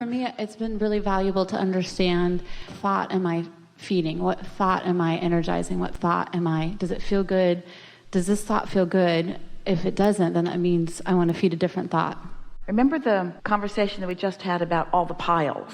me, it's been really valuable to understand thought am I feeding? What thought am I energizing? What thought does it feel good? Does this thought feel good? If it doesn't, then that means I want to feed a different thought. Remember the conversation that we just had about all the piles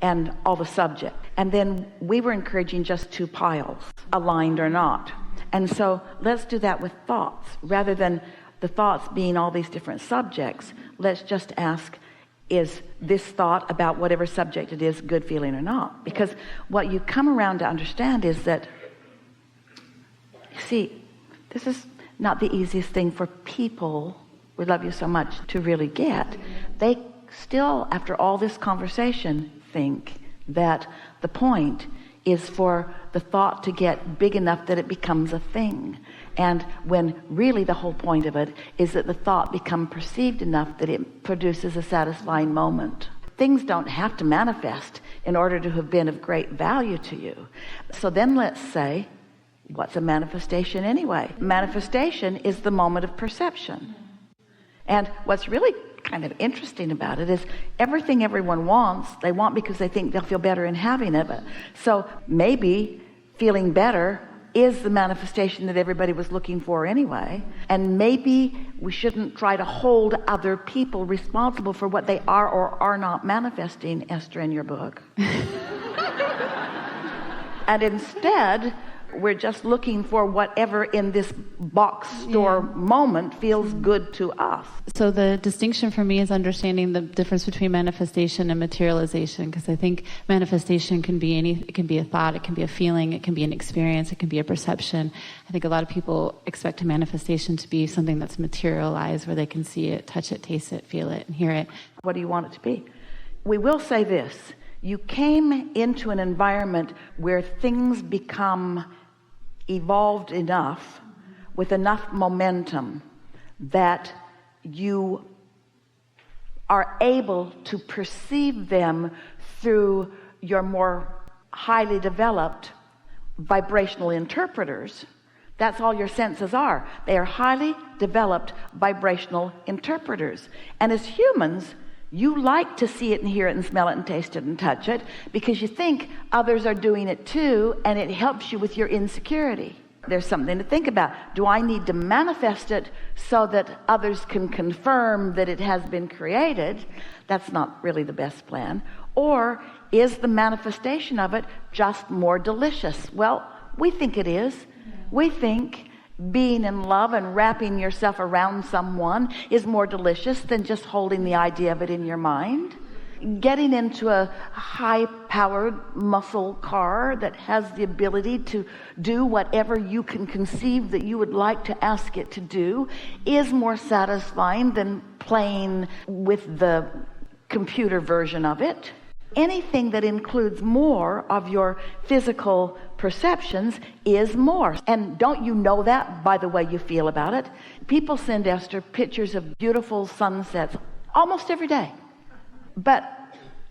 and all the subject. And then we were encouraging just 2 piles, aligned or not. And so let's do that with thoughts. Rather than the thoughts being all these different subjects, let's just ask, is this thought about whatever subject it is good feeling or not? Because what you come around to understand is that, see, this is not the easiest thing for people, we love you so much, to really get. They still, after all this conversation, think that the point is for the thought to get big enough that it becomes a thing. And when really the whole point of it is that the thought become perceived enough that it produces a satisfying moment. Things don't have to manifest in order to have been of great value to you. So then let's say, what's a manifestation anyway? Manifestation is the moment of perception. And what's really kind of interesting about it is everything everyone wants, they want because they think they'll feel better in having it. So maybe feeling better is the manifestation that everybody was looking for anyway. And maybe we shouldn't try to hold other people responsible for what they are or are not manifesting, Esther, in your book. And instead, we're just looking for whatever in this box store moment feels good to us. So the distinction for me is understanding the difference between manifestation and materialization, because I think manifestation can be it can be a thought, it can be a feeling, it can be an experience, it can be a perception. I think a lot of people expect a manifestation to be something that's materialized, where they can see it, touch it, taste it, feel it, and hear it. What do you want it to be? We will say this. You came into an environment where things become evolved enough, with enough momentum, that you are able to perceive them through your more highly developed vibrational interpreters. That's all your senses are. They are highly developed vibrational interpreters. And as humans, you like to see it and hear it and smell it and taste it and touch it because you think others are doing it too, and it helps you with your insecurity. There's something to think about. Do I need to manifest it so that others can confirm that it has been created? That's not really the best plan. Or is the manifestation of it just more delicious? Well, we think it is. We think being in love and wrapping yourself around someone is more delicious than just holding the idea of it in your mind. Getting into a high-powered muscle car that has the ability to do whatever you can conceive that you would like to ask it to do is more satisfying than playing with the computer version of it. Anything that includes more of your physical perceptions is more. And don't you know that by the way you feel about it? People send Esther pictures of beautiful sunsets almost every day. But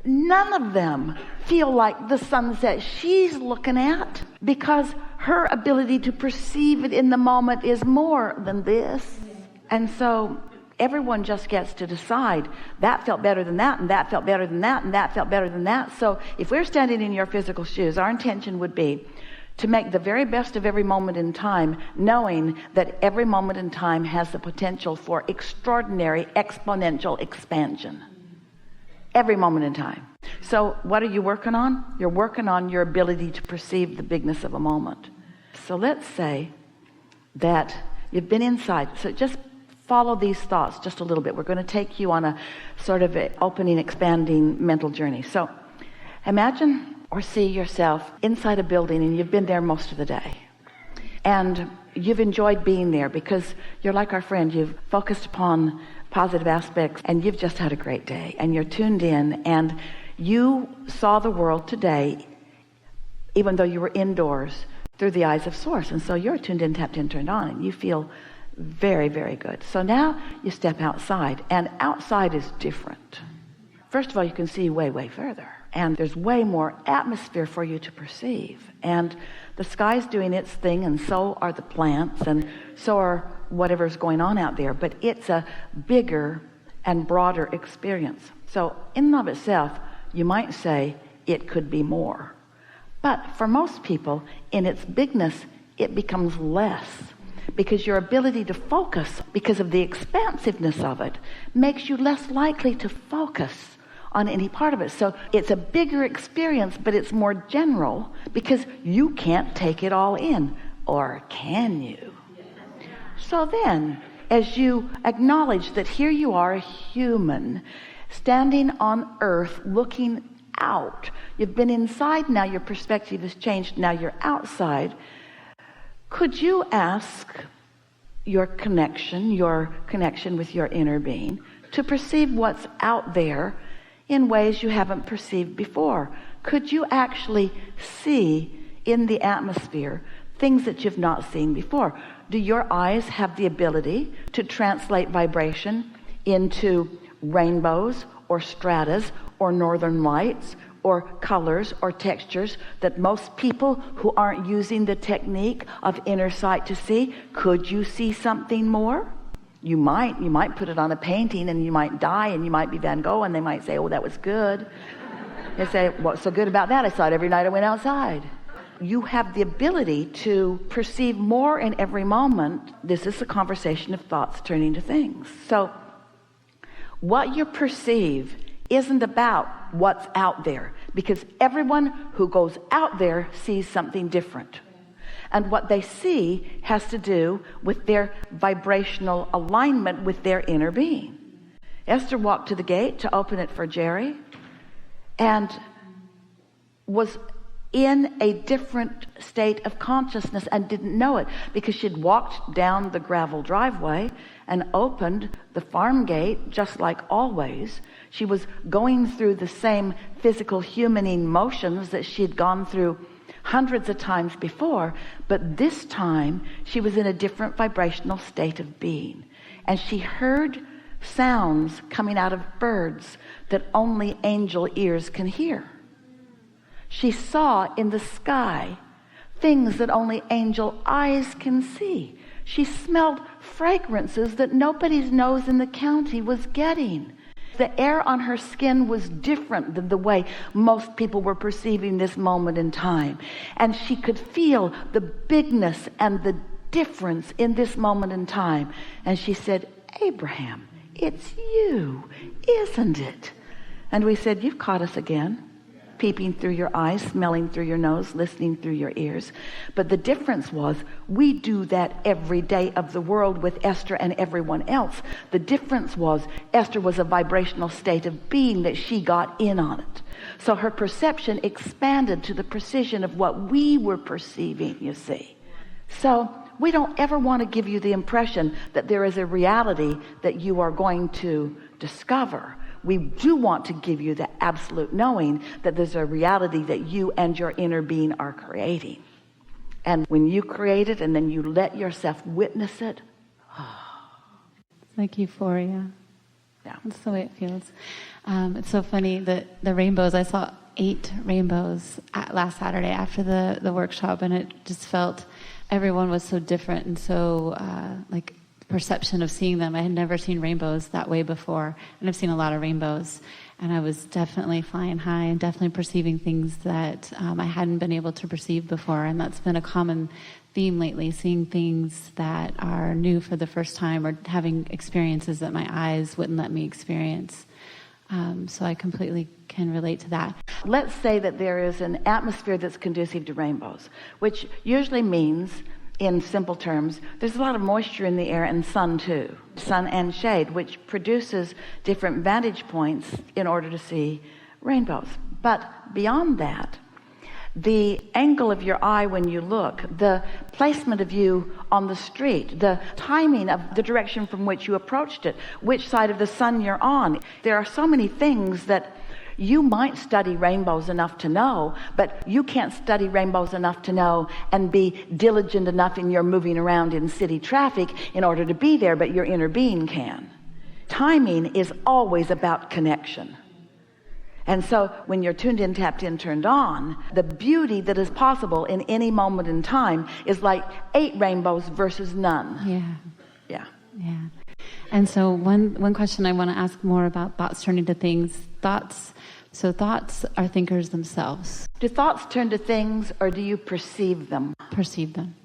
none of them feel like the sunset she's looking at, because her ability to perceive it in the moment is more than this. And so everyone just gets to decide, that felt better than that, and that felt better than that, and that felt better than that. So if we're standing in your physical shoes, our intention would be to make the very best of every moment in time, knowing that every moment in time has the potential for extraordinary exponential expansion. Every moment in time. So what are you working on? You're working on your ability to perceive the bigness of a moment. So let's say that you've been inside. So just follow these thoughts just a little bit. We're going to take you on a sort of opening, expanding mental journey. So imagine or see yourself inside a building, and you've been there most of the day. And you've enjoyed being there because you're like our friend. You've focused upon positive aspects, and you've just had a great day, and you're tuned in, and you saw the world today, even though you were indoors, through the eyes of Source. And so you're tuned in, tapped in, turned on, and you feel very, very good. So now you step outside, and outside is different. First of all, you can see way, way further, and there's way more atmosphere for you to perceive, and the sky's doing its thing, and so are the plants, and so are whatever's going on out there. But it's a bigger and broader experience. So in and of itself, you might say it could be more. But for most people, in its bigness, it becomes less, because your ability to focus, because of the expansiveness of it, makes you less likely to focus on any part of it. So it's a bigger experience, but it's more general, because you can't take it all in. Or can you? So then, as you acknowledge that here you are, a human, standing on earth, looking out. You've been inside, now your perspective has changed, now you're outside. Could you ask your connection with your inner being, to perceive what's out there in ways you haven't perceived before? Could you actually see in the atmosphere things that you've not seen before? Do your eyes have the ability to translate vibration into rainbows or stratas or northern lights or colors or textures that most people who aren't using the technique of inner sight to see? Could you see something more? You might put it on a painting and you might die and you might be Van Gogh and they might say, oh, that was good. They say, what's so good about that? I saw it every night I went outside. You have the ability to perceive more in every moment. This is a conversation of thoughts turning to things. So what you perceive isn't about what's out there, because everyone who goes out there sees something different. And what they see has to do with their vibrational alignment with their inner being. Esther walked to the gate to open it for Jerry and was in a different state of consciousness and didn't know it, because she'd walked down the gravel driveway and opened the farm gate just like always. She was going through the same physical humaning motions that she'd gone through hundreds of times before, but this time she was in a different vibrational state of being, and she heard sounds coming out of birds that only angel ears can hear. She saw in the sky things that only angel eyes can see. She smelled fragrances that nobody's nose in the county was getting. The air on her skin was different than the way most people were perceiving this moment in time. And she could feel the bigness and the difference in this moment in time. And she said, Abraham, it's you, isn't it? And we said, you've caught us again. Peeping through your eyes, smelling through your nose, listening through your ears. But the difference was, we do that every day of the world with Esther and everyone else. The difference was, Esther was a vibrational state of being that she got in on it. So her perception expanded to the precision of what we were perceiving, you see. So we don't ever want to give you the impression that there is a reality that you are going to discover. We do want to give you the absolute knowing that there's a reality that you and your inner being are creating. And when you create it and then you let yourself witness it, it's like euphoria. Yeah. That's the way it feels. It's so funny that the rainbows, I saw 8 rainbows last Saturday after the workshop, and it just felt everyone was so different and so like perception of seeing them. I had never seen rainbows that way before, and I've seen a lot of rainbows, and I was definitely flying high and definitely perceiving things that I hadn't been able to perceive before. And that's been a common theme lately, seeing things that are new for the first time, or having experiences that my eyes wouldn't let me experience. So I completely can relate to that. Let's say that there is an atmosphere that's conducive to rainbows, which usually means, in simple terms, there's a lot of moisture in the air, and sun too. Sun and shade, which produces different vantage points in order to see rainbows. But beyond that, the angle of your eye when you look, the placement of you on the street, the timing of the direction from which you approached it, which side of the sun you're on. There are so many things that you might study rainbows enough to know, but you can't study rainbows enough to know and be diligent enough in your moving around in city traffic in order to be there, but your inner being can. Timing is always about connection. And so when you're tuned in, tapped in, turned on, the beauty that is possible in any moment in time is like 8 rainbows versus none. Yeah. And so one question I want to ask more about thoughts turning to things thoughts are thinkers themselves. Do thoughts turn to things, or do you perceive them? Perceive them.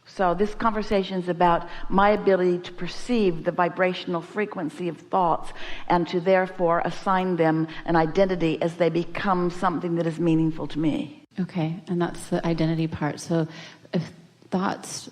So this conversation is about my ability to perceive the vibrational frequency of thoughts and to therefore assign them an identity as they become something that is meaningful to me. Okay, and that's the identity part. So if thoughts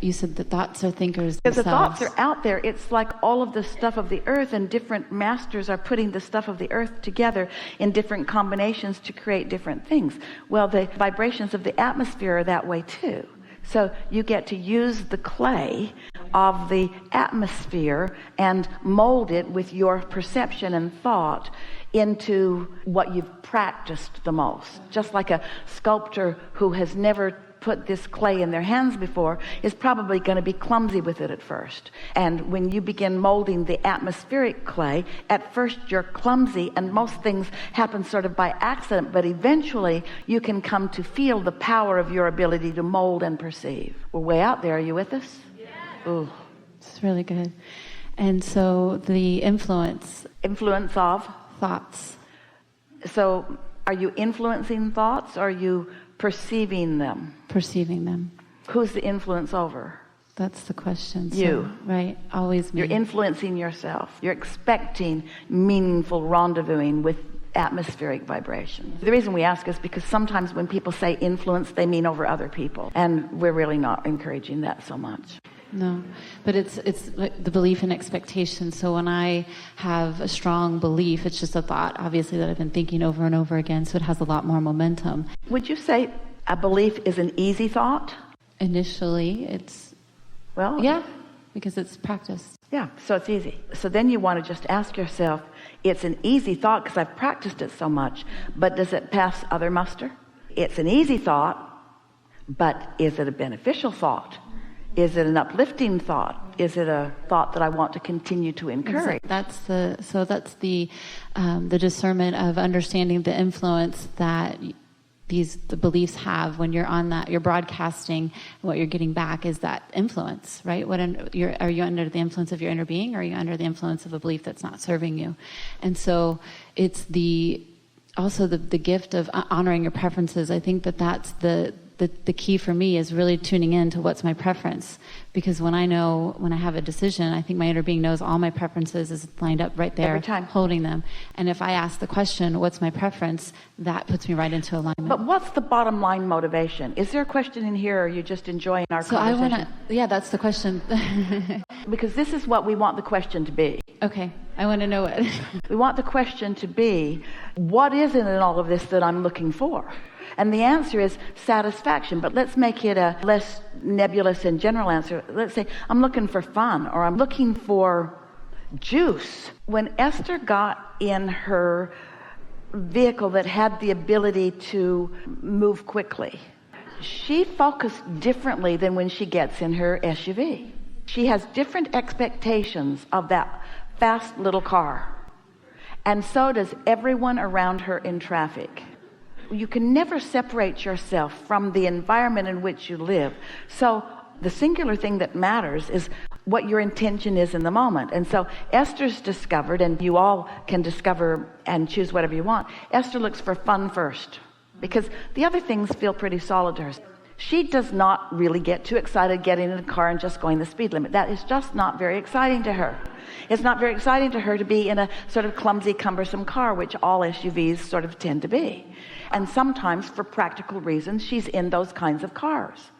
you said that thoughts are thinkers because themselves. The thoughts are out there. It's like all of the stuff of the earth, and different masters are putting the stuff of the earth together in different combinations to create different things. Well, the vibrations of the atmosphere are that way too. So you get to use the clay of the atmosphere and mold it with your perception and thought into what you've practiced the most. Just like a sculptor who has never put this clay in their hands before is probably going to be clumsy with it at first. And when you begin molding the atmospheric clay, at first you're clumsy and most things happen sort of by accident, but eventually you can come to feel the power of your ability to mold and perceive. We're way out there. Are you with us? Yeah. Ooh. It's really good. And so the influence of thoughts. So are you influencing thoughts, or are you perceiving them? Perceiving them. Who's the influence over? That's the question. You. So, right. Always me. You're influencing yourself. You're expecting meaningful rendezvousing with atmospheric vibration. The reason we ask is because sometimes when people say influence, they mean over other people. And we're really not encouraging that so much. No, but it's like the belief and expectation. So when I have a strong belief, it's just a thought, obviously, that I've been thinking over and over again, so it has a lot more momentum. Would you say a belief is an easy thought? Initially, it's... Well... Yeah, because it's practiced. Yeah, so it's easy. So then you want to just ask yourself, it's an easy thought because I've practiced it so much, but does it pass other muster? It's an easy thought, but is it a beneficial thought? Is it an uplifting thought? Is it a thought that I want to continue to encourage? That's the discernment of understanding the influence that the beliefs have when you're on that. You're broadcasting, and what you're getting back is that influence, right? Are you under the influence of your inner being, or are you under the influence of a belief that's not serving you? And so it's also the gift of honoring your preferences. I think that's the key for me is really tuning in to what's my preference, because when I have a decision, I think my inner being knows all my preferences is lined up right there, every time, holding them. And if I ask the question, what's my preference, that puts me right into alignment. But what's the bottom line motivation? Is there a question in here, or are you just enjoying our conversation? That's the question. Because this is what we want the question to be. Okay, I want to know it. We want the question to be, what is it in all of this that I'm looking for? And the answer is satisfaction. But let's make it a less nebulous and general answer. Let's say, I'm looking for fun, or I'm looking for juice. When Esther got in her vehicle that had the ability to move quickly, she focused differently than when she gets in her SUV. She has different expectations of that fast little car. And so does everyone around her in traffic. You can never separate yourself from the environment in which you live. So the singular thing that matters is what your intention is in the moment. And so Esther's discovered, and you all can discover and choose whatever you want. Esther looks for fun first, because the other things feel pretty solid to her. She does not really get too excited getting in a car and just going the speed limit. That is just not very exciting to her. It's not very exciting to her to be in a sort of clumsy, cumbersome car, which all SUVs sort of tend to be. And sometimes for practical reasons, she's in those kinds of cars.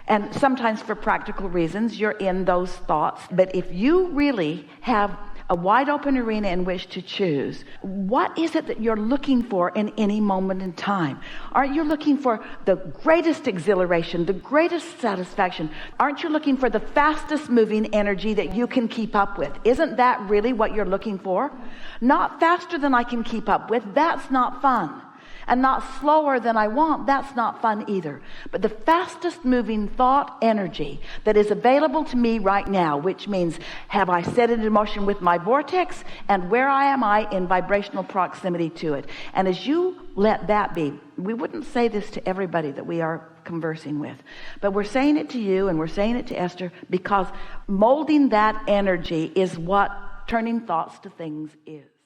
And sometimes for practical reasons, you're in those thoughts. But if you really have a wide open arena in which to choose, what is it that you're looking for in any moment in time? Aren't you looking for the greatest exhilaration, the greatest satisfaction? Aren't you looking for the fastest moving energy that you can keep up with? Isn't that really what you're looking for? Not faster than I can keep up with. That's not fun. And not slower than I want. That's not fun either. But the fastest moving thought energy that is available to me right now, which means, have I set it in motion with my vortex, and where am I in vibrational proximity to it? And as you let that be, we wouldn't say this to everybody that we are conversing with, but we're saying it to you, and we're saying it to Esther, because molding that energy is what turning thoughts to things is.